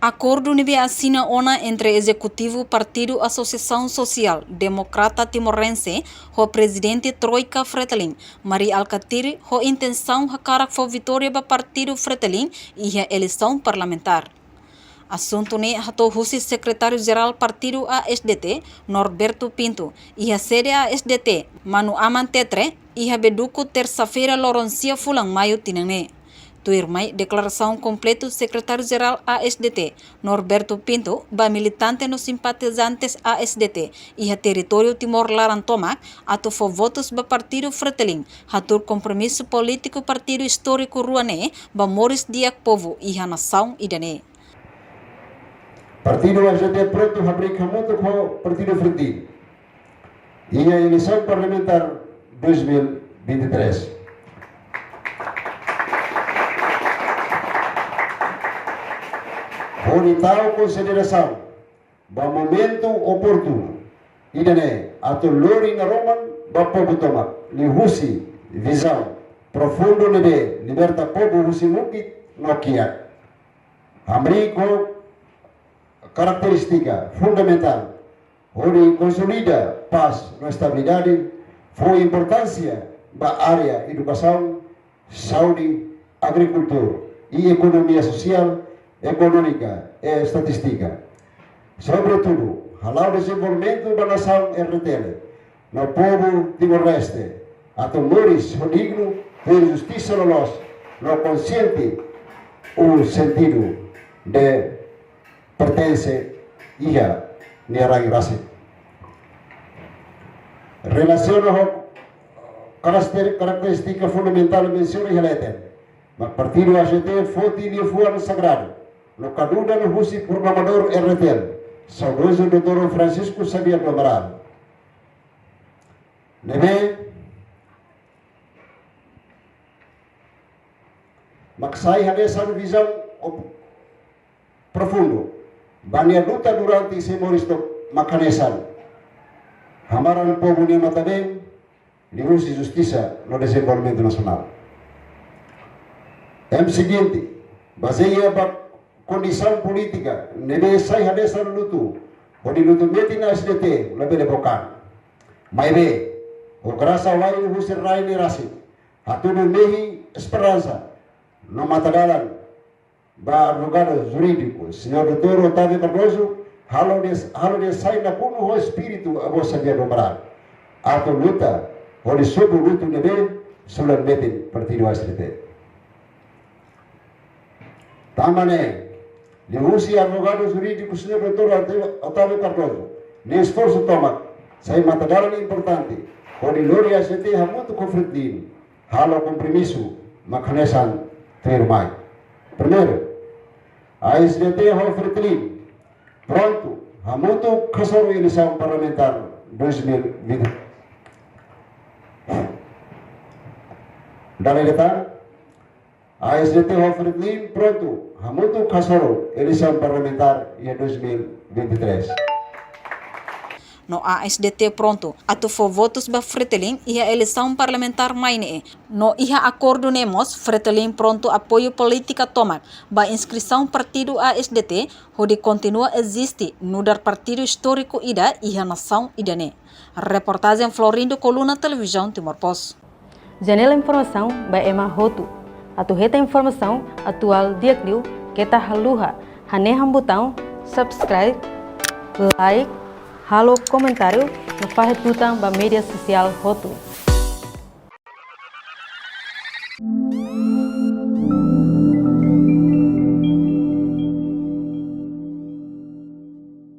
Acordo nebe assina ona entre Executivo Partido Associação Social Democrata Timorense o presidente Troika Fretilin, Maria Alcatiri, a intenção de cara for vitória do Partido Fretilin e a eleição parlamentar. Assunto ne hato husi secretário-geral Partido ASDT, Norberto Pinto, e a sede ASDT, Manu Aman Tetre, e a beduco terça-feira Loroncia Fulang Maio Tinane. Tuirmai declaração completa secretário-geral ASDT, Norberto Pinto, ba militante nos simpatizantes ASDT e a território Timor-Larantomac, ato for votos ba Partido Fretilin, hatur compromisso político Partido Histórico Ruané, ba Moris Diak Povo e a nação idane. Partido ASDT pronto a abrir caminho com o Partido Fretilin e a eleição parlamentar 2023. Com tal consideração, no momento oportuno, idane ato lori na Roman ba povo toma, li husi visão profundo nebe liberta povo husi mukit no kiak. Amri ko característica fundamental, onde consolida paz e estabilidade, foi importância da área educação, saúde, agricultura e economia social, econômica e estatística. Sobretudo, ao desenvolvimento da nação RTL, no povo Timor-Leste, a temores o digno de justiça no consciente o sentido de pertence e a Niarang-Rasi. Relaciona a característica fundamental mencionada e letra, mas Partido ASDT foi e foi sagrado. No Caduna no Husi Programador RTL, saudoso Dr. Francisco Xavier do Amaral. Nebe, maksai essa visão profundo. Banyak luta durante semoris do makanesan. Hamaran povo ni matadeng di Husi Justiça no desenvolvimento nacional. Em seguinte, baseia condição política, nebe sai hadesa lutu, onde lutu meti na SDT, lebih lepokan. Maibe, o grasa wai Husi rai ni rasi, hatudu mehi esperança, no matagalan, ba advogado jurídico, senhor doutor Otávio Cardoso, halo de sai na puno o espírito a vossa via dobrar. Ato luta, onde sob luto nebe, sulan meti partido SDT. Tamane, de Husi advogado jurídico, senhor doutor Otávio Cardoso, de esforço toma, sai matagalan importante, onde lori SDT ha muito conflitivo, halo compromisso, makanesan firmai. Primeiro, a SDT ho Fretilin, pronto, há muito kasoro eleição parlamentar 2020. Dalam letar, a SDT ho Fretilin, pronto, há muito kasoro eleição parlamentar em 2023. No ASDT pronto, ato for votos ba Fretilin e a eleição parlamentar maine. No iha acordo nemos, Fretilin pronto apoio política tomar, ba inscrição partido ASDT, onde continua existe no dar partido histórico ida e a nação idane. Reportagem Florindo, coluna televisão Timor Post. Janela informação ba Emma Hotu. Atu reta informação atual dia kliu kita haluha, haneham botão subscribe, like, halo comentário no Farretutang ba media social Hotu.